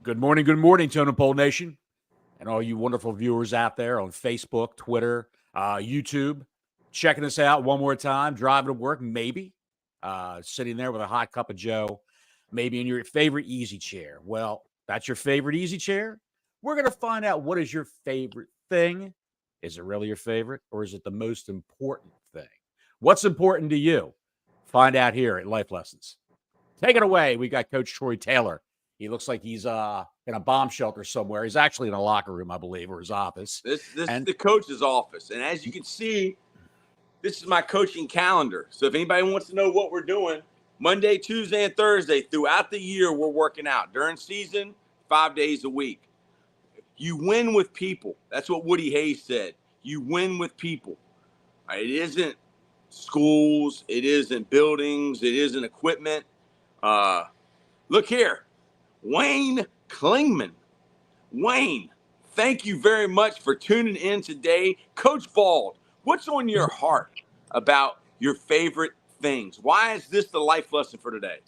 Good morning, Totem Pole Nation, and all you wonderful viewers out there on Facebook, Twitter, YouTube. Checking us out one more time, driving to work, maybe sitting there with a hot cup of Joe, maybe in your favorite easy chair. Well, that's your favorite easy chair. We're going to find out what is your favorite thing. Is it really your favorite, or is it the most important thing? What's important to you? Find out here at Life Lessons. Take it away. We got Coach Troy Taylor. He looks like he's in a bomb shelter somewhere. He's actually in a locker room, I believe, or his office. This is the coach's office. And as you can see, this is my coaching calendar. So if anybody wants to know what we're doing, Monday, Tuesday, and Thursday throughout the year, we're working out. During season, 5 days a week. You win with people. That's what Woody Hayes said. You win with people. It isn't schools. It isn't buildings. It isn't equipment. Look here. Wayne Klingman. Wayne, thank you very much for tuning in today. Coach Bald, what's on your heart about your favorite things? Why is this the life lesson for today?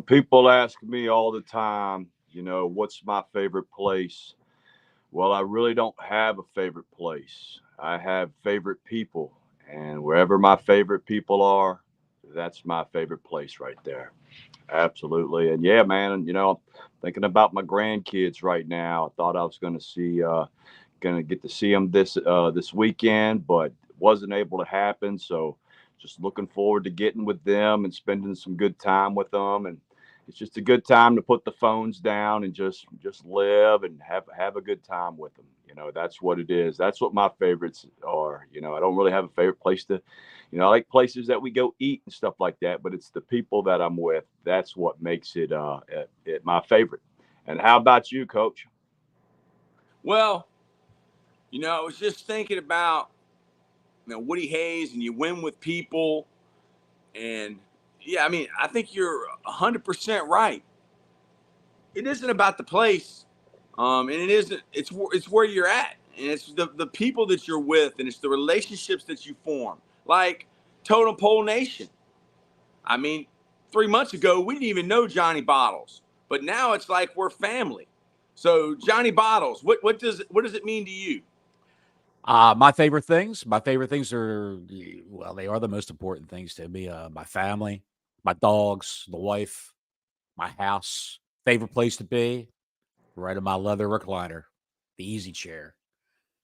People ask me all the time, what's my favorite place? Well, I really don't have a favorite place. I have favorite people. And wherever my favorite people are, that's my favorite place right there. Absolutely. And yeah, man, thinking about my grandkids right now. I thought I was going to get to see them this weekend, but wasn't able to happen. So just looking forward to getting with them and spending some good time with them. And it's just a good time to put the phones down and just live and have a good time with them. That's what it is. That's what my favorites are. I don't really have a favorite place to, I like places that we go eat and stuff like that, but it's the people that I'm with. That's what makes it my favorite. And how about you, Coach? Well, I was just thinking about, Woody Hayes and you win with people. And yeah, I think you're 100% right. It isn't about the place. And it isn't, it's where you're at. And it's the people that you're with, and it's the relationships that you form. Like Totem Pole Nation. 3 months ago, we didn't even know Johnny Bottles. But now it's like we're family. So Johnny Bottles, what does it mean to you? My favorite things are, well, they are the most important things to me. My family, my dogs, the wife, my house. Favorite place to be, right in my leather recliner, the easy chair,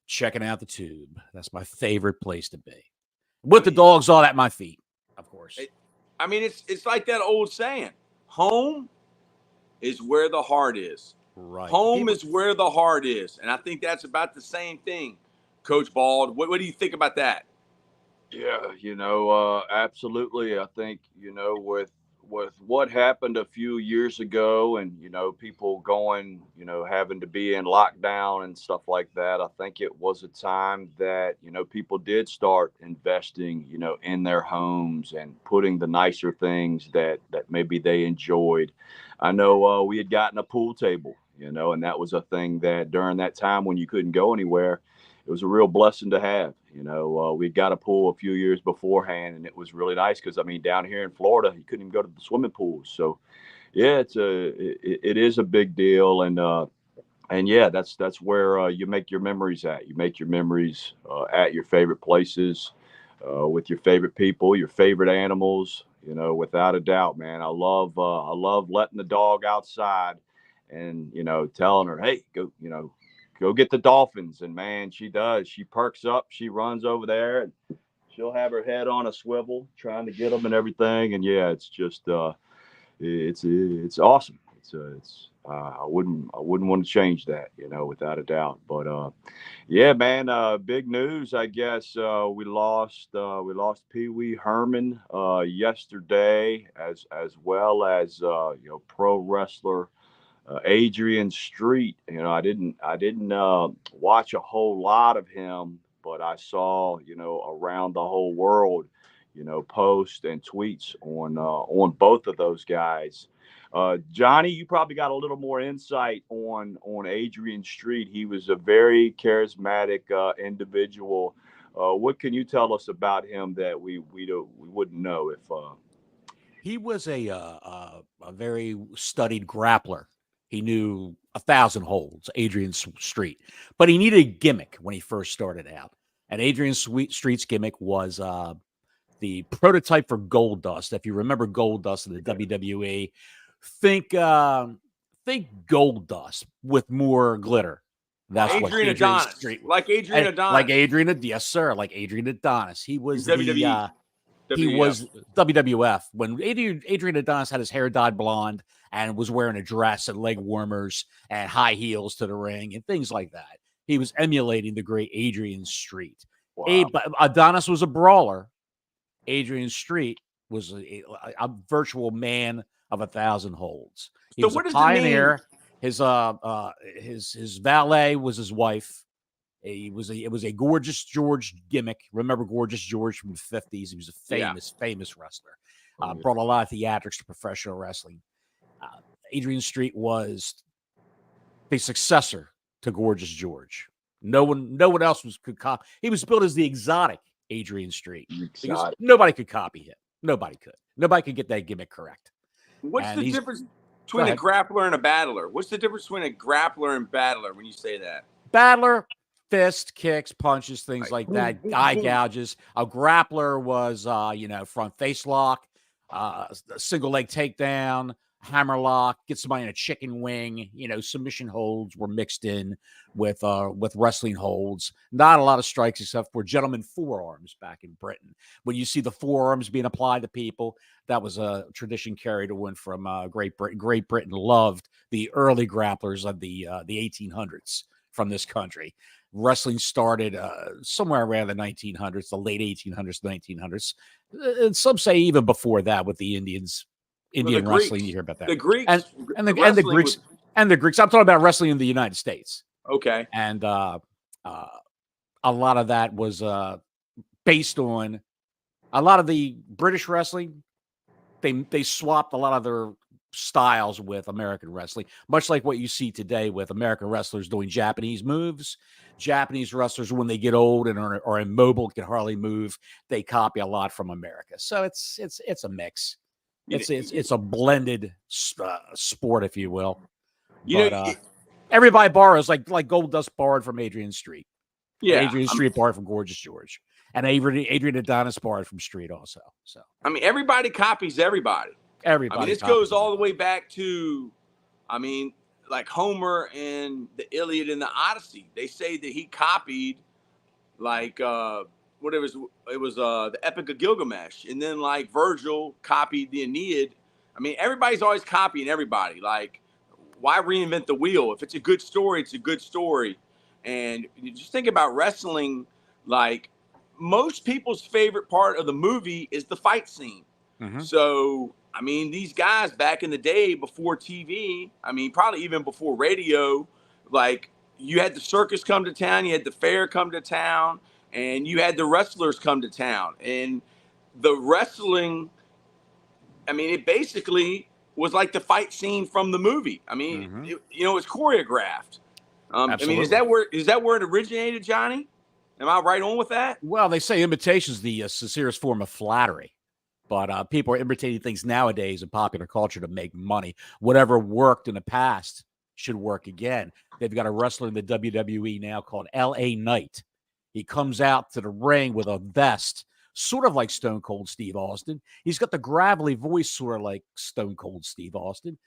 checking out the tube. That's my favorite place to be. With the dogs all at my feet, of course. It's like that old saying, home is where the heart is. Right. Home is where the heart is. And I think that's about the same thing, Coach Bald. What do you think about that? Yeah, absolutely. I think, with what happened a few years ago and, people going, having to be in lockdown and stuff like that, I think it was a time that, people did start investing, in their homes and putting the nicer things that maybe they enjoyed. I know we had gotten a pool table, and that was a thing that during that time when you couldn't go anywhere, it was a real blessing to have. We got a pool a few years beforehand, and it was really nice because down here in Florida, you couldn't even go to the swimming pools. So, yeah, it is a big deal, and yeah, that's where you make your memories at. You make your memories at your favorite places, with your favorite people, your favorite animals. Without a doubt, man. I love letting the dog outside, and telling her, hey, go get the dolphins. And man, she does. She perks up. She runs over there, and she'll have her head on a swivel trying to get them and everything. And yeah, it's just it's awesome. It's I wouldn't want to change that, without a doubt. But yeah, man, big news. I guess we lost Pee Wee Herman yesterday, as well as pro wrestler Adrian Street. I didn't watch a whole lot of him, but I saw around the whole world, posts and tweets on both of those guys. Johnny, you probably got a little more insight on Adrian Street. He was a very charismatic individual. What can you tell us about him that we wouldn't know if? He was a very studied grappler. He knew 1,000 holds, Adrian Street. But he needed a gimmick when he first started out. And Adrian Street's gimmick was the prototype for Gold Dust. If you remember Gold Dust in the WWE, think Gold Dust with more glitter. That's what Adrian Adonis, Street, like Adrian Adonis, like Adrian, yes sir, like Adrian Adonis. He was the WWE. he was WWF when Adrian Adonis had his hair dyed blonde and was wearing a dress and leg warmers and high heels to the ring and things like that. He was emulating the great Adrian Street. Wow. Adonis was a brawler. Adrian Street was a virtual man of 1,000 holds. He was a pioneer. His valet was his wife. It was a Gorgeous George gimmick. Remember Gorgeous George from the 50s? He was a famous wrestler. Brought a lot of theatrics to professional wrestling. Adrian Street was the successor to Gorgeous George. No one else could copy. He was built as the exotic Adrian Street because nobody could copy him. Nobody could get that gimmick correct. What's the difference between a grappler and a battler? What's the difference between a grappler and battler when you say that? Battler, fist, kicks, punches, things like that, eye gouges. A grappler was, front face lock, single leg takedown, hammer lock, get somebody in a chicken wing. Submission holds were mixed in with wrestling holds. Not a lot of strikes except for gentlemen forearms back in Britain. When you see the forearms being applied to people, that was a tradition carried on from Great Britain. Great Britain loved the early grapplers of the 1800s from this country. Wrestling started somewhere around the 1900s, the late 1800s, 1900s. And some say even before that with the Indian wrestling. You hear about that. The Greeks and the Greeks. I'm talking about wrestling in the United States. Okay. And a lot of that was based on a lot of the British wrestling. They swapped a lot of their styles with American wrestling, much like what you see today with American wrestlers doing Japanese moves. Japanese wrestlers, when they get old and are immobile, can hardly move, they copy a lot from America. So it's a mix. It's a blended sport, if you will. Everybody borrows, like Gold Dust borrowed from Adrian Street. Yeah, Adrian Street borrowed from Gorgeous George, and Adrian Adonis borrowed from Street also. So everybody copies everybody. This goes all the way back to, like Homer and the Iliad and the Odyssey. They say that he copied, like, the Epic of Gilgamesh, and then like Virgil copied the Aeneid. Everybody's always copying everybody. Like, why reinvent the wheel? If it's a good story, it's a good story. And you just think about wrestling. Like, most people's favorite part of the movie is the fight scene. Mm-hmm. So these guys back in the day before TV, probably even before radio, like, you had the circus come to town, you had the fair come to town, and you had the wrestlers come to town. And the wrestling, it basically was like the fight scene from the movie. Mm-hmm. It's choreographed. Is that where it originated, Johnny? Am I right on with that? Well, they say imitation is the sincerest form of flattery. But people are imitating things nowadays in popular culture to make money. Whatever worked in the past should work again. They've got a wrestler in the WWE now called L.A. Knight. He comes out to the ring with a vest, sort of like Stone Cold Steve Austin. He's got the gravelly voice, sort of like Stone Cold Steve Austin.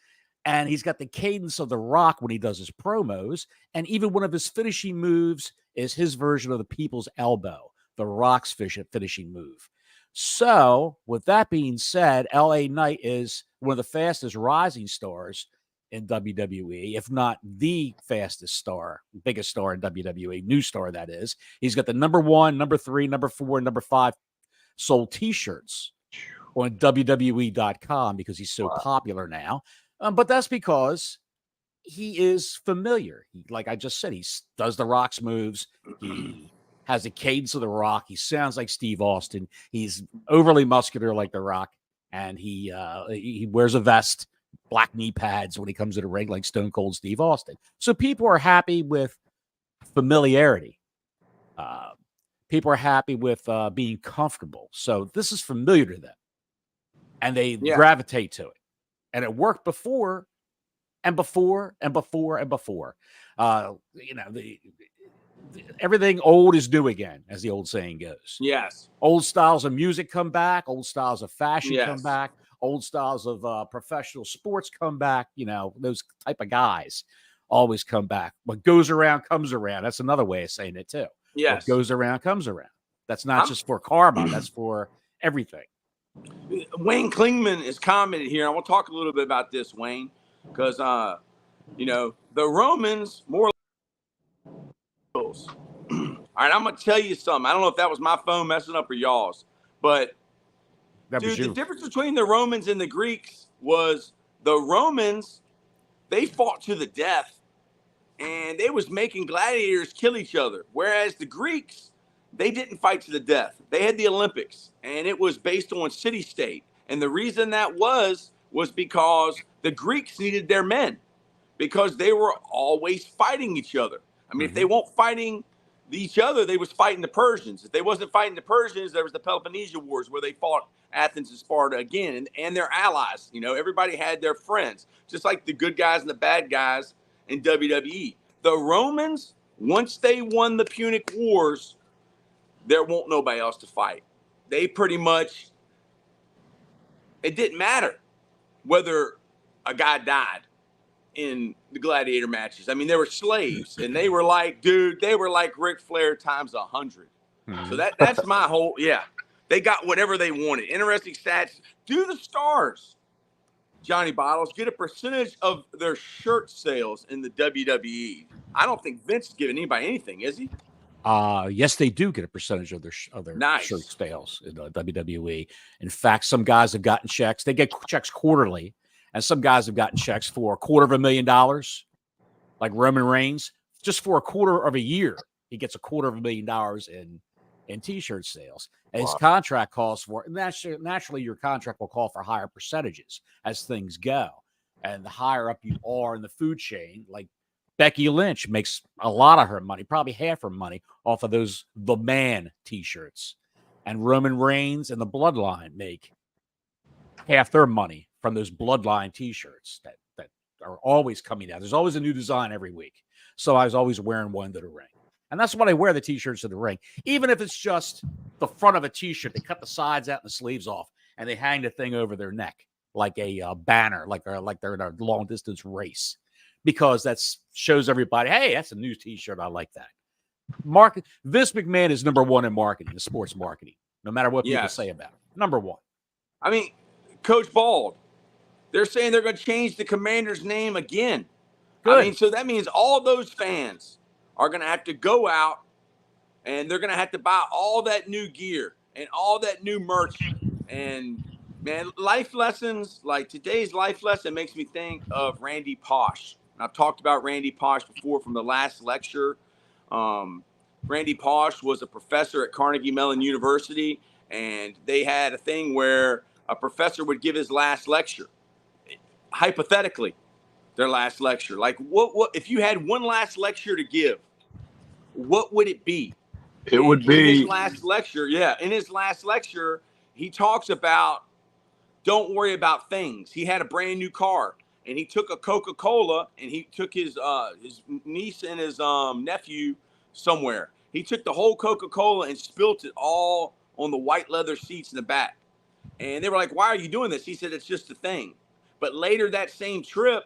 And he's got the cadence of The Rock when he does his promos. And even one of his finishing moves is his version of the People's Elbow, The Rock's finishing move. So, with that being said, L.A. Knight is one of the fastest rising stars in WWE, if not the fastest star, biggest star in WWE, new star that is. He's got the number 1, number 3, number 4, number 5 sold T-shirts on WWE.com because he's so popular now. But that's because he is familiar. Like I just said, he does the Rock's moves. He has a cadence of The Rock. He sounds like Steve Austin. He's overly muscular like The Rock, and he wears a vest, black knee pads when he comes to the ring like Stone Cold Steve Austin. So people are happy with familiarity. People are happy with being comfortable. So this is familiar to them, and they gravitate to it. And it worked before, and before and before and before. You know, everything old is new again, as the old saying goes. Yes. Old styles of music come back. Old styles of fashion come Yes. back. Old styles of professional sports come back. You know, those type of guys always come back. What goes around comes around. That's another way of saying it too. Yes. What goes around comes around. That's not just for karma. That's for everything. Wayne Klingman is commented here. I want to talk a little bit about this, Wayne, because you know, the Romans more. All right, I'm gonna tell you something. I don't know if that was my phone messing up or y'all's, but dude, the difference between the Romans and the Greeks was the Romans, they fought to the death, and they was making gladiators kill each other, whereas the Greeks, they didn't fight to the death. They had the Olympics, and it was based on city-state. And the reason that was because the Greeks needed their men, because they were always fighting each other. I mean, if they weren't fighting each other, they was fighting the Persians. If they wasn't fighting the Persians, there was the Peloponnesian Wars where they fought Athens and Sparta again, and their allies. You know, everybody had their friends, just like the good guys and the bad guys in WWE. The Romans, once they won the Punic Wars, there won't nobody else to fight. They pretty much, it didn't matter whether a guy died in the gladiator matches. I mean, they were slaves, and they were like, dude, they were like Ric Flair times 100. So that's my whole, they got whatever they wanted. Interesting stats. Do the Stars, Johnny Bottles, get a percentage of their shirt sales in the WWE? I don't think Vince is giving anybody anything, is he? Yes, they do get a percentage of their nice. shirt sales in the WWE. In fact, some guys have gotten checks. They get checks quarterly. And some guys have gotten checks for $250,000, like Roman Reigns, just for a quarter of a year. He gets $250,000 in T-shirt sales. And his contract calls for, naturally, your contract will call for higher percentages as things go. And the higher up you are in the food chain, like Becky Lynch makes a lot of her money, probably half her money, off of those The Man T-shirts. And Roman Reigns and the Bloodline make half their money from those Bloodline T-shirts that are always coming out. There's always a new design every week. So I was always wearing one to the ring. And that's why I wear the T-shirts to the ring. Even if it's just the front of a T-shirt, they cut the sides out and the sleeves off, and they hang the thing over their neck like a banner, like they're in a long-distance race. Because that shows everybody, hey, that's a new T-shirt. I like that. Vince McMahon is number one in marketing, in sports marketing, no matter what people say about it. Number one. I mean, Coach Bald, they're saying they're going to change the Commander's name again. Good. I mean, so that means all those fans are going to have to go out, and they're going to have to buy all that new gear and all that new merch. And, man, life lessons, like today's life lesson makes me think of Randy Posh. And I've talked about Randy Posh before from the last lecture. Randy Posh was a professor at Carnegie Mellon University, and they had a thing where a professor would give his last lecture, hypothetically, their last lecture. Like, what if you had one last lecture to give, what would it be? It would be in his last lecture. Yeah, in his last lecture, he talks about don't worry about things. He had a brand new car, and he took a Coca-Cola, and he took his niece and his nephew somewhere. He took the whole Coca-Cola and spilt it all on the white leather seats in the back. And they were like, why are you doing this? He said, it's just a thing. But later that same trip,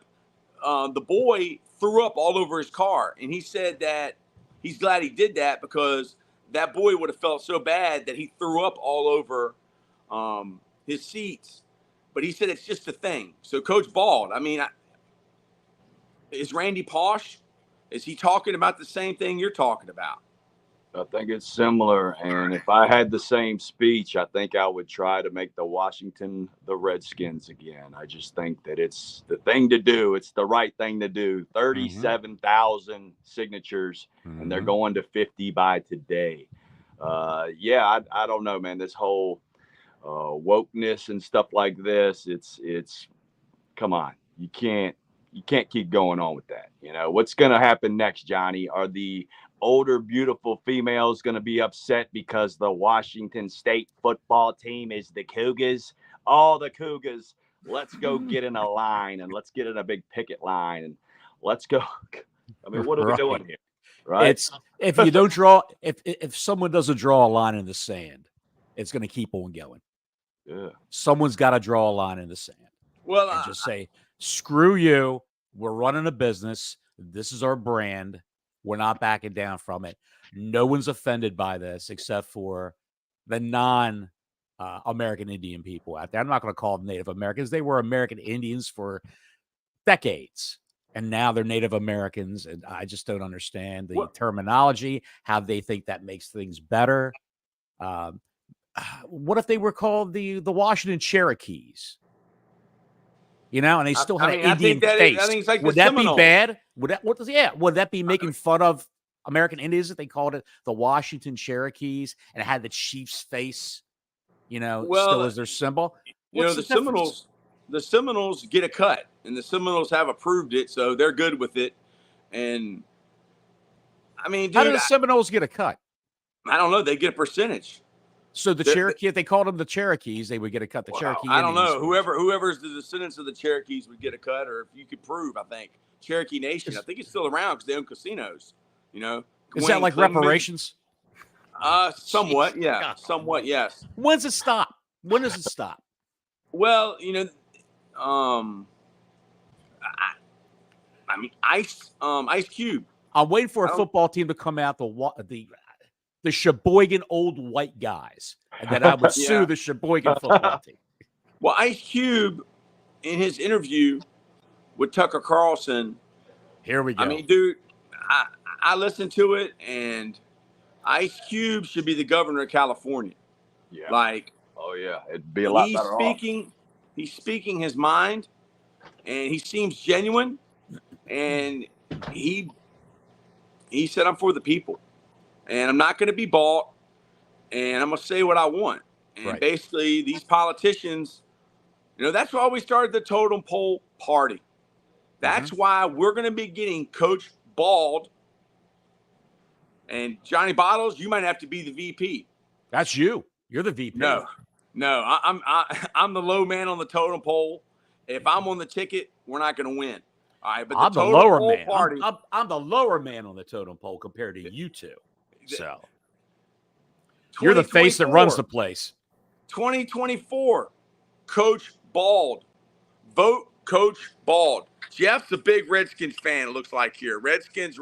the boy threw up all over his car. And he said that he's glad he did that because that boy would have felt so bad that he threw up all over his seats. But he said it's just a thing. So Coach Bald, I mean, is Randy Posh? Is he talking about the same thing you're talking about? I think it's similar. And if I had the same speech, I think I would try to make the Washington the Redskins again. I just think that it's the thing to do. It's the right thing to do. 37,000 signatures, and they're going to 50 by today. I don't know, man. This whole wokeness and stuff like this, it's come on. You can't keep going on with that. You know, what's going to happen next, Johnny? Are the older, beautiful females going to be upset because the Washington State football team is the Cougars? All the Cougars let's go get in a line and let's get in a big picket line and let's go. I mean, what are we doing here? Right? It's if you don't draw, if someone doesn't draw a line in the sand, it's going to keep on going. Yeah. Someone's got to draw a line in the sand. Well, And just say, screw you. We're running a business. This is our brand. We're not backing down from it. No one's offended by this except for the non-American Indian people out there. I'm not going to call them Native Americans. They were American Indians for decades. And now they're Native Americans. And I just don't understand the terminology, how they think that makes things better. What if they were called the Washington Cherokees? You know, and they still had an Indian face. I think it's like would that be bad? Would that be making fun of American Indians if they called it the Washington Cherokees and it had the chief's face, you know, still as their symbol? You know, the Seminoles get a cut, and the Seminoles have approved it, so they're good with it. And I mean, dude, how do the Seminoles get a cut? I don't know. They get a percentage. So the Cherokee, if they called them the Cherokees, they would get a cut. The Cherokee. I don't know. Whoever's the descendants of the Cherokees would get a cut, or if you could prove, I think Cherokee Nation. I think it's still around because they own casinos. You know, is that like reparations? Somewhat, yeah. God. Somewhat, yes. When's it stop? When does it stop? Well, you know, I mean, Ice Cube. I'm waiting for a football team to come out the Sheboygan old white guys, and then I would sue the Sheboygan football team. Well, Ice Cube, in his interview with Tucker Carlson, here we go. I mean, dude, I listened to it, and Ice Cube should be the governor of California. Yeah. Like, oh yeah, it'd be a lot better off. He's speaking his mind, and he seems genuine, and he said, "I'm for the people. And I'm not going to be bought, and I'm going to say what I want." And basically, these politicians, you know, that's why we started the Totem Pole Party. That's why we're going to be getting Coach Bald. And Johnny Bottles, you might have to be the VP. That's you. You're the VP. No, I'm the low man on the totem pole. If I'm on the ticket, we're not going to win. All right, but I'm the lower man. I'm the lower man on the totem pole compared to you two. So you're the face that runs the place. 2024, Coach Bald. Vote Coach Bald. Jeff's a big Redskins fan, it looks like here. Redskins.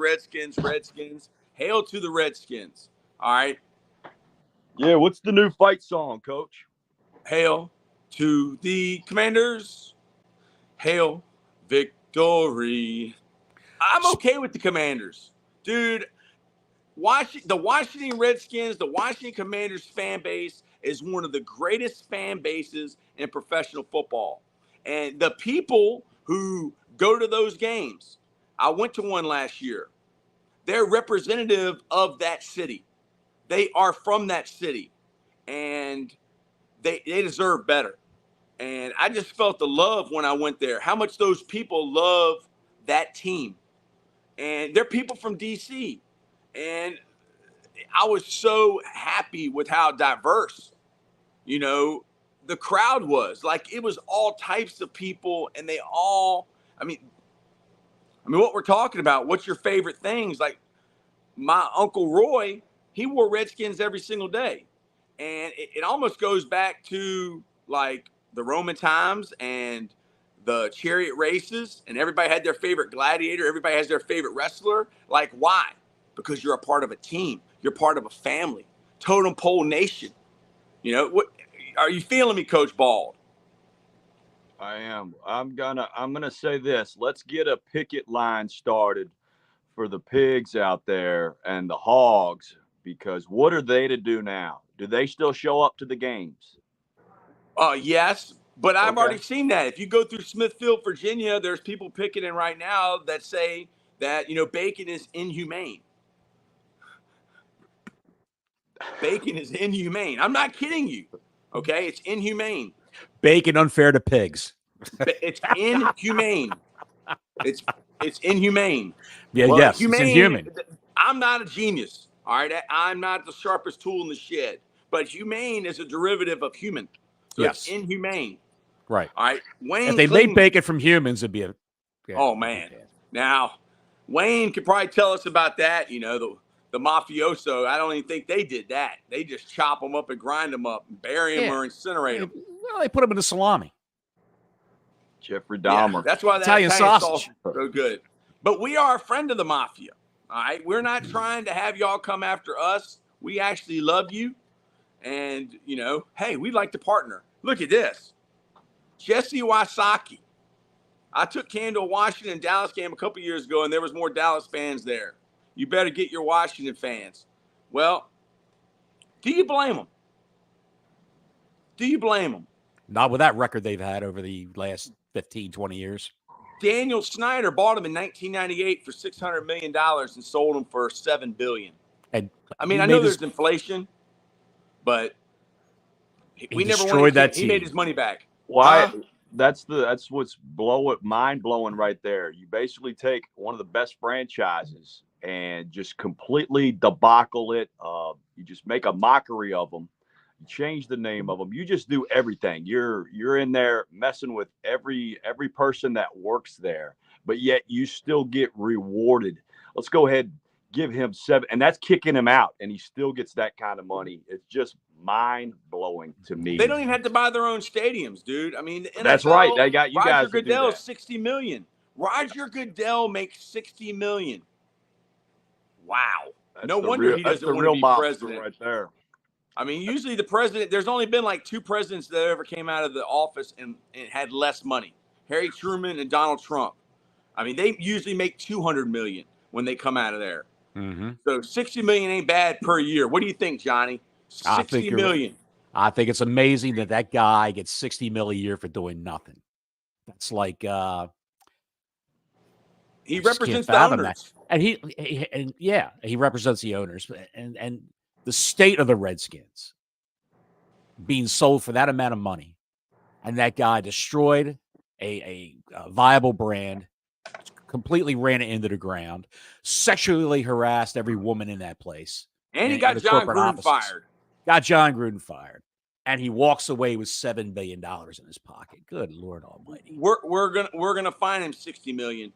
Hail to the Redskins. All right. Yeah, what's the new fight song, Coach? Hail to the Commanders. Hail victory. I'm okay with the Commanders. Dude, the Washington Redskins, the Washington Commanders fan base is one of the greatest fan bases in professional football. And the people who go to those games, I went to one last year. They're representative of that city. They are from that city. And they deserve better. And I just felt the love when I went there, how much those people love that team. And they're people from D.C., and I was so happy with how diverse, you know, the crowd was. Like, it was all types of people, and they all, I mean, what we're talking about, what's your favorite things? Like, my Uncle Roy, he wore Redskins every single day. And it almost goes back to, like, the Roman times and the chariot races, and everybody had their favorite gladiator. Everybody has their favorite wrestler. Like, why? Because you're a part of a team. You're part of a family. Totem Pole Nation. You know, what are you feeling me, Coach Bald? I am. I'm gonna say this. Let's get a picket line started for the pigs out there and the hogs, because what are they to do now? Do they still show up to the games? Yes, but I've already seen that. If you go through Smithfield, Virginia, there's people picketing right now that say that, you know, bacon is inhumane. Bacon is inhumane. I'm not kidding you. Okay, it's inhumane. Bacon unfair to pigs. It's inhumane. It's inhumane. Yeah, well, yes, it's inhuman. I'm not a genius. All right, I'm not the sharpest tool in the shed. But humane is a derivative of human. So it's inhumane. Right. All right. Wayne If they Clayton, made bacon from humans, it'd be a. Yeah, oh man. Now, Wayne could probably tell us about that. You know, the mafioso. I don't even think they did that. They just chop them up and grind them up, and bury them or incinerate them. Well, they put them in the salami. Jeffrey Yeah, Dahmer. that's why that Italian sausage. is so good. But we are a friend of the mafia. All right. We're not trying to have y'all come after us. We actually love you. And, you know, hey, we'd like to partner. Look at this. Jesse Wysocki. I took Cam to a Washington Dallas game a couple years ago, and there was more Dallas fans there. You better get your Washington fans. Well, do you blame them? Do you blame them? Not with that record they've had over the last 15, 20 years. Daniel Snyder bought him in 1998 for $600 million and sold him for $7 billion. And I mean, I know there's inflation, but we never destroyed that team. He made his money back. Why? That's what's mind blowing right there. You basically take one of the best franchises and just completely debacle it. You just make a mockery of them. You change the name of them. You just do everything. You're in there messing with every person that works there, but yet you still get rewarded. Let's go ahead, give him 7, and that's kicking him out, and he still gets that kind of money. It's just mind blowing to me. They don't even have to buy their own stadiums, dude. I mean, the NFL, that's right. They got you Roger guys. Goodell, $60 million. Roger Goodell makes $60 million. Wow. No wonder he doesn't want to be president right there. I mean, usually the president, there's only been like 2 presidents that ever came out of the office and had less money. Harry Truman and Donald Trump. I mean, they usually make $200 million when they come out of there. Mm-hmm. So $60 million ain't bad per year. What do you think, Johnny? $60 million. I think it's amazing that guy gets $60 million a year for doing nothing. That's like he represents the owners. That. And he represents the owners and the state of the Redskins being sold for that amount of money. And that guy destroyed a viable brand, completely ran it into the ground, sexually harassed every woman in that place. And he got John Gruden fired. Got John Gruden fired. And he walks away with $7 billion in his pocket. Good Lord Almighty. We're gonna find him $60 million.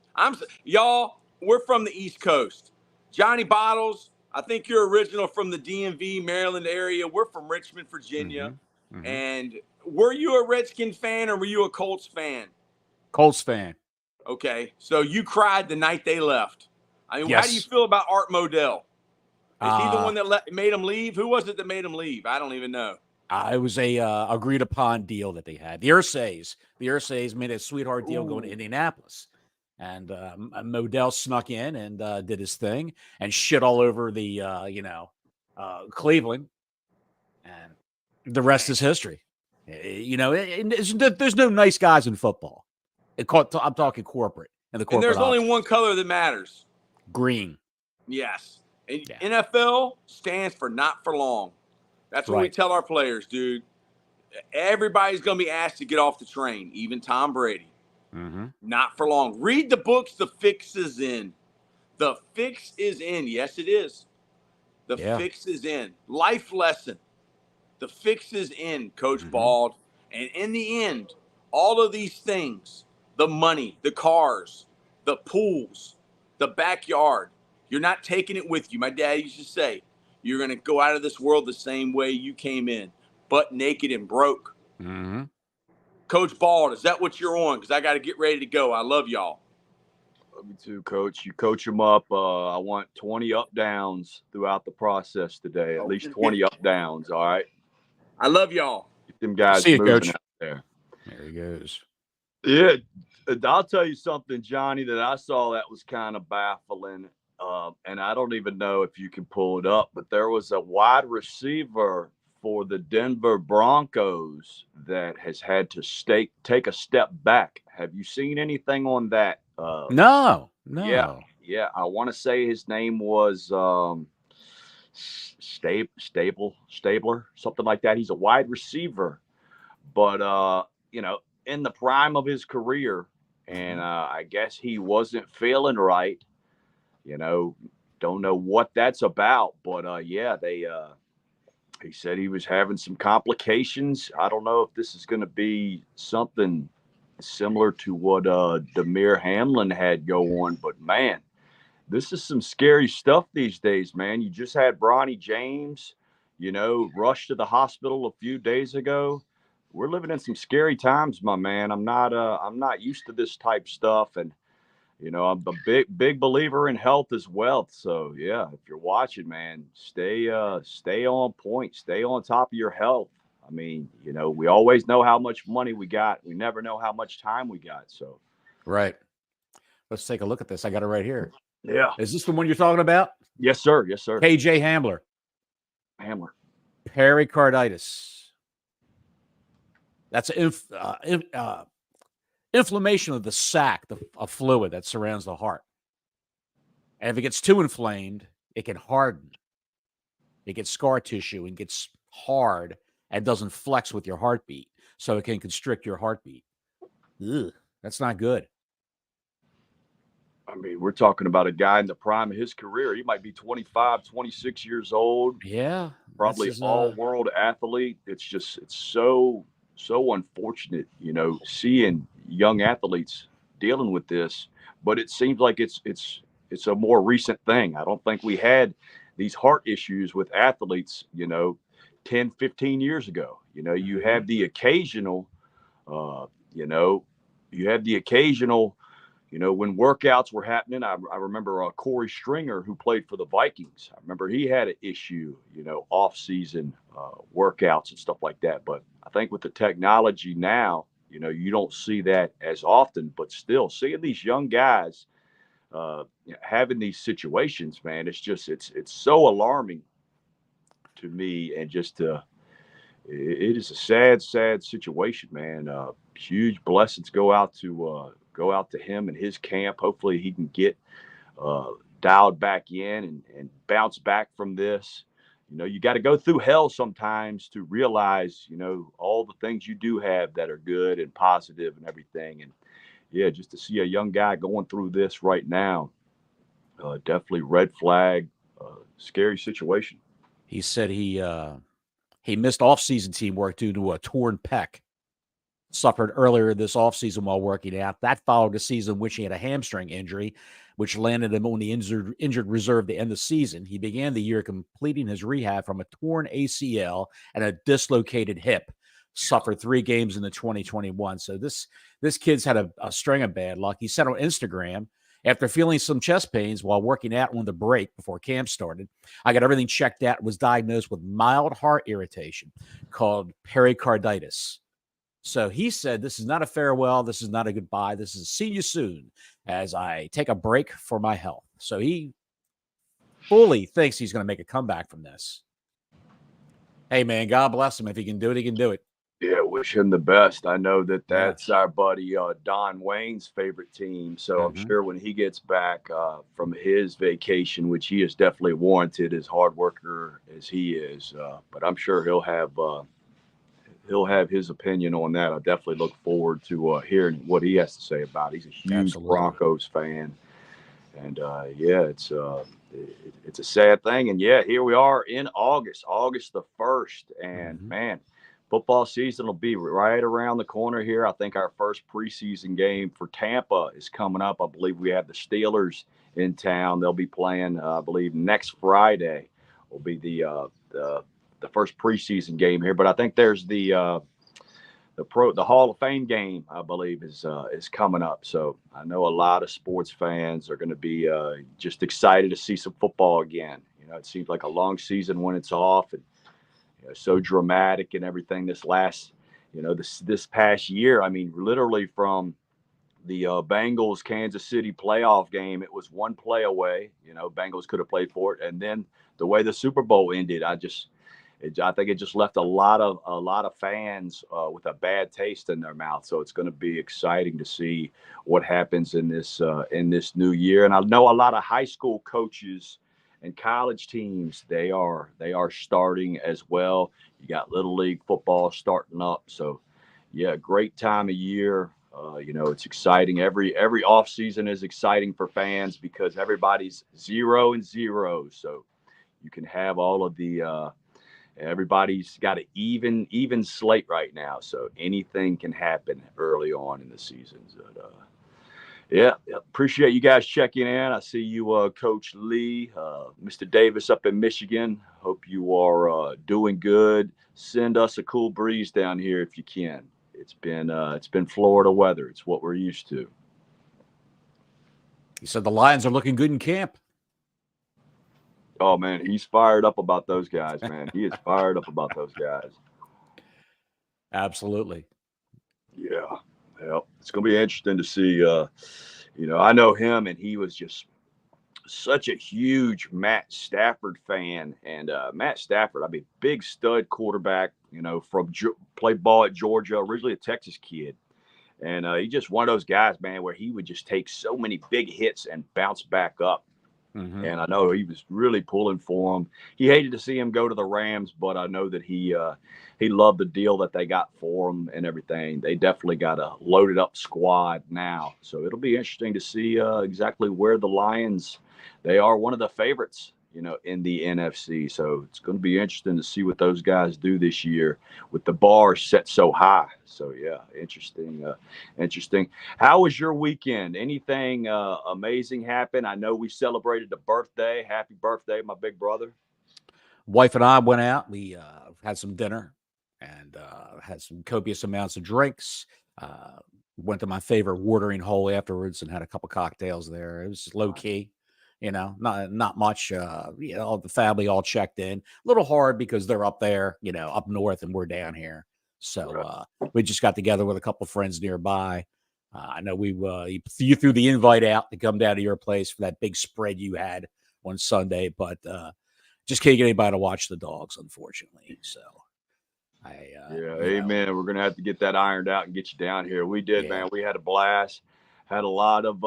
Y'all, we're from the East Coast. Johnny Bottles, I think you're original from the DMV, Maryland area. We're from Richmond, Virginia. Mm-hmm. Mm-hmm. And were you a Redskin fan or were you a Colts fan? Colts fan. Okay, so you cried the night they left. I mean, yes. How do you feel about Art Modell? Is he the one that made him leave? Who was it that made him leave? I don't even know. It was a agreed upon deal that they had. The Ursays made a sweetheart deal going to Indianapolis. And Modell snuck in and did his thing and shit all over the, Cleveland. And the rest is history. There's no nice guys in football. I'm talking corporate. And there's only one color that matters. Green. Yes. And NFL stands for not for long. That's what we tell our players, dude. Everybody's going to be asked to get off the train, even Tom Brady. Mm-hmm. Not for long. Read the books. The fix is in. The fix is in. Yes, it is. The fix is in. Life lesson. The fix is in, Coach Bald. And in the end, all of these things, the money, the cars, the pools, the backyard, you're not taking it with you. My dad used to say, you're going to go out of this world the same way you came in, butt naked and broke. Mm-hmm. Coach Bald, is that what you're on? Because I got to get ready to go. I love y'all. Love you too, Coach. You coach them up. I want 20 up downs throughout the process today. At least 20 up downs. All right. I love y'all. Get them guys moving Coach. Out there. There he goes. Yeah, I'll tell you something, Johnny, that I saw that was kind of baffling. And I don't even know if you can pull it up, but there was a wide receiver for the Denver Broncos that has had to take a step back. Have you seen anything on that? No. Yeah. I want to say his name was Stabler, something like that. He's a wide receiver, but in the prime of his career, and I guess he wasn't feeling right. Don't know what that's about, but He said he was having some complications. I don't know if this is going to be something similar to what Demir Hamlin had go on, but man, this is some scary stuff these days, man. You just had Bronny James, rush to the hospital a few days ago. We're living in some scary times, my man. I'm not used to this type stuff, and I'm a big believer in health as wealth. So yeah, if you're watching, man, stay on point, stay on top of your health. I mean, we always know how much money we got. We never know how much time we got. So Right. Let's take a look at this. I got it right here. yeah. Is this the one you're talking about? Yes, sir. Yes, sir. KJ Hamler. Pericarditis. That's inflammation of the sac, a fluid that surrounds the heart. And if it gets too inflamed, it can harden. It gets scar tissue and gets hard and doesn't flex with your heartbeat. So it can constrict your heartbeat. Ugh, that's not good. I mean, we're talking about a guy in the prime of his career. He might be 25, 26 years old. Yeah. Probably all-world athlete. It's so unfortunate, seeing young athletes dealing with this. But it seems like it's a more recent thing. I don't think we had these heart issues with athletes, 10, 15 years ago. You have the occasional, when workouts were happening. I remember Corey Stringer, who played for the Vikings. I remember he had an issue, off-season workouts and stuff like that. But I think with the technology now, you don't see that as often. But still, seeing these young guys having these situations, man, it's so alarming to me, and it is a sad situation, man. Huge blessings go out to him and his camp. Hopefully he can get dialed back in and bounce back from this. You got to go through hell sometimes to realize, all the things you do have that are good and positive and everything. And yeah, just to see a young guy going through this right now, definitely red flag, scary situation. He said he missed off-season team work due to a torn pec. Suffered earlier this offseason while working out. That followed a season in which he had a hamstring injury, which landed him on the injured reserve to end the season. He began the year completing his rehab from a torn ACL and a dislocated hip. Suffered 3 games in the 2021. So this kid's had a string of bad luck. He said on Instagram, after feeling some chest pains while working out on the break before camp started, I got everything checked out and was diagnosed with mild heart irritation called pericarditis. So he said, this is not a farewell. This is not a goodbye. This is see you soon as I take a break for my health. So he fully thinks he's going to make a comeback from this. Hey, man, God bless him. If he can do it, he can do it. Yeah, wish him the best. I know that's our buddy Don Wayne's favorite team. So I'm sure when he gets back from his vacation, which he is definitely warranted, as hard worker as he is, but I'm sure he'll have his opinion on that. I definitely look forward to hearing what he has to say about it. He's a huge Broncos fan. And it's a sad thing. And yeah, here we are in August the 1st. And man, football season will be right around the corner here. I think our first preseason game for Tampa is coming up. I believe we have the Steelers in town. They'll be playing, I believe, next Friday will be the first preseason game here. But I think there's the Hall of Fame game, I believe, is coming up. So I know a lot of sports fans are going to be just excited to see some football again. It seems like a long season when it's off, and so dramatic and everything. This past year, I mean, literally from the Bengals Kansas City playoff game, it was one play away. Bengals could have played for it, and then the way the Super Bowl ended, I think it just left a lot of fans with a bad taste in their mouth. So it's going to be exciting to see what happens in this new year. And I know a lot of high school coaches and college teams, they are starting as well. You got Little League football starting up. So yeah, great time of year. It's exciting. Every off season is exciting for fans because everybody's 0-0. So you can have all of the Everybody's got an even slate right now, so anything can happen early on in the season. But, yeah, appreciate you guys checking in. I see you, Coach Lee, Mr. Davis up in Michigan. Hope you are doing good. Send us a cool breeze down here if you can. It's been Florida weather. It's what we're used to. He said the Lions are looking good in camp. Oh man, he's fired up about those guys, man. He is fired up about those guys. Absolutely. Yeah. Well, it's going to be interesting to see. I know him, and he was just such a huge Matt Stafford fan. And Matt Stafford, I mean, big stud quarterback, from played ball at Georgia, originally a Texas kid. And he's just one of those guys, man, where he would just take so many big hits and bounce back up. Mm-hmm. And I know he was really pulling for him. He hated to see him go to the Rams, but I know that he loved the deal that they got for him and everything. They definitely got a loaded up squad now. So it'll be interesting to see exactly where the Lions, they are one of the favorites, in the NFC. So it's going to be interesting to see what those guys do this year with the bar set so high. So yeah, interesting. How was your weekend? Anything amazing happen? I know we celebrated the birthday. Happy birthday, my big brother. Wife and I went out. We had some dinner and had some copious amounts of drinks. Went to my favorite watering hole afterwards and had a couple cocktails there. It was low key. Not much. The family all checked in. A little hard because they're up there, up north, and we're down here. So we just got together with a couple friends nearby. I know you threw the invite out to come down to your place for that big spread you had on Sunday, but just can't get anybody to watch the dogs, unfortunately. So amen. We're gonna have to get that ironed out and get you down here. We did, man. We had a blast. Had a lot of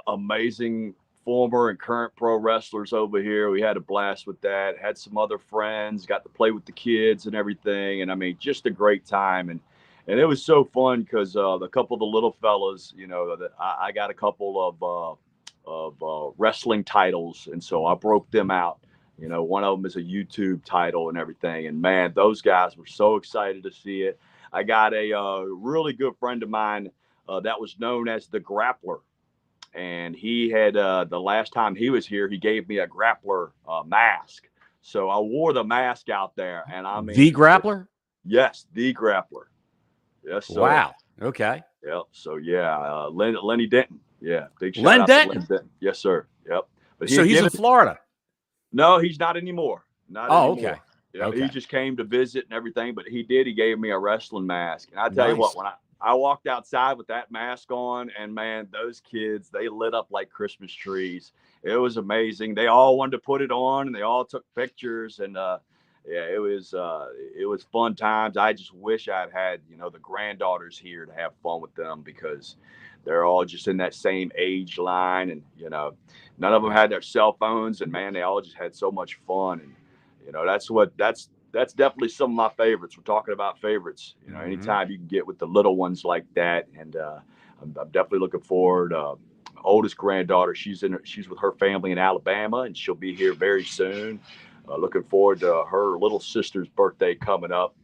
amazing former and current pro wrestlers over here. We had a blast with that. Had some other friends, got to play with the kids and everything. And I mean, just a great time. And it was so fun because a couple of the little fellas, that I got a couple of wrestling titles. And so I broke them out. One of them is a YouTube title and everything. And man, those guys were so excited to see it. I got a really good friend of mine that was known as the Grappler. And he had the last time he was here, he gave me a grappler mask. So I wore the mask out there, and I mean, the Grappler. Yes, the Grappler. Yes, sir. Wow. Okay. Yep. So yeah, Lenny Denton. Yeah, big shout Len out Denton. to Len Denton. Yes, sir. Yep. But So he's in Florida. No, he's not anymore. Not anymore. Okay. Yeah, Okay. He just came to visit and everything, but he gave me a wrestling mask. And I tell you what, when I walked outside with that mask on, and man, those kids, they lit up like Christmas trees. It was amazing. They all wanted to put it on, and they all took pictures. And it was fun times. I just wish I'd had the granddaughters here to have fun with them, because they're all just in that same age line, and none of them had their cell phones, and man, they all just had so much fun. And that's definitely some of my favorites. We're talking about favorites. Anytime you can get with the little ones like that, and I'm definitely looking forward. My oldest granddaughter, she's with her family in Alabama, and she'll be here very soon. Looking forward to her little sister's birthday coming up.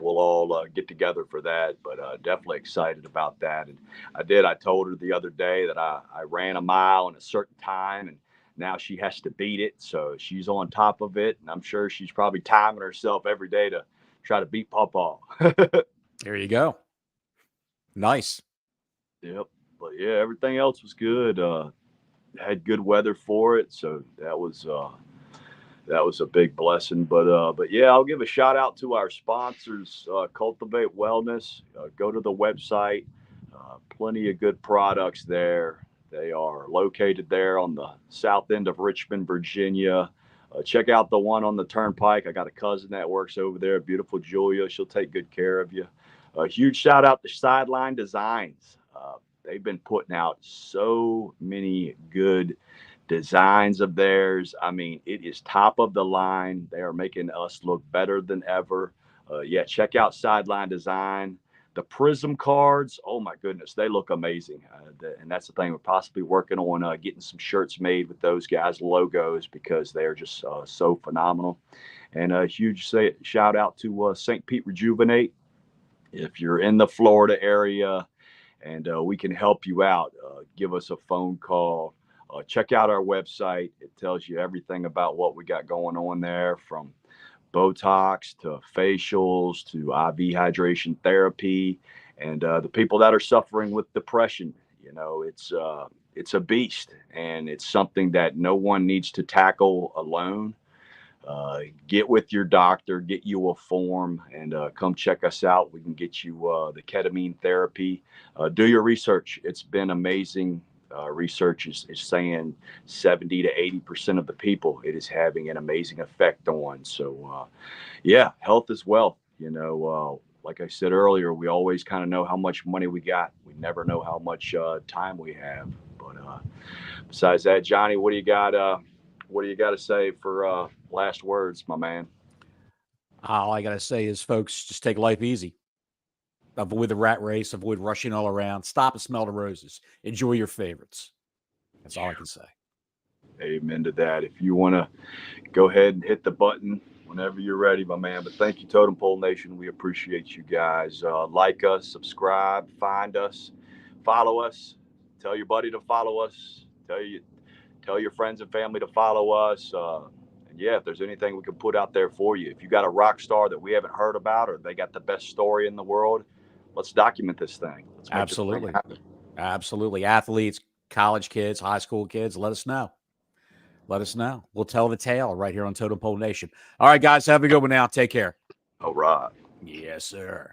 We'll all get together for that, but definitely excited about that. And I told her the other day that I ran a mile in a certain time, and now she has to beat it. So she's on top of it. And I'm sure she's probably timing herself every day to try to beat Pawpaw. There you go. Nice. Yep. But yeah, everything else was good. Had good weather for it. So that was a big blessing. But yeah, I'll give a shout out to our sponsors, Cultivate Wellness. Go to the website. Plenty of good products there. They are located there on the south end of Richmond, Virginia. Check out the one on the Turnpike. I got a cousin that works over there, beautiful Julia. She'll take good care of you. A huge shout out to Sideline Designs. They've been putting out so many good designs of theirs. I mean, it is top of the line. They are making us look better than ever. Check out Sideline Design. The Prism cards, oh my goodness, they look amazing. And that's the thing. We're possibly working on getting some shirts made with those guys' logos because they're just so phenomenal. And a huge shout out to St. Pete Rejuvenate. If you're in the Florida area and we can help you out, give us a phone call. Check out our website. It tells you everything about what we got going on there, from Botox to facials to IV hydration therapy, and the people that are suffering with depression. You know, it's a beast, and it's something that no one needs to tackle alone. Get with your doctor, get you a form, and come check us out. We can get you the ketamine therapy. Do your research. It's been amazing. Research is saying 70 to 80% of the people it is having an amazing effect on. So, yeah, health is wealth. You know, like I said earlier, we always kind of know how much money we got. We never know how much time we have. But besides that, Johnny, what do you got? What do you got to say for last words, my man? All I got to say is, folks, just take life easy. Avoid the rat race. Avoid rushing all around. Stop and smell the roses. Enjoy your favorites. That's all I can say. Amen to that. If you want to go ahead and hit the button whenever you're ready, my man. But thank you, Totem Pole Nation. We appreciate you guys. Like us, subscribe, find us, follow us. Tell your buddy to follow us. Tell your friends and family to follow us. And yeah, if there's anything we can put out there for you, if you got a rock star that we haven't heard about, or they got the best story in the world, let's document this thing. Let's make Absolutely. this thing happen. Absolutely. Athletes, college kids, high school kids, let us know. Let us know. We'll tell the tale right here on Totem Pole Nation. All right, guys, have a good one now. Take care. All right. Yes, sir.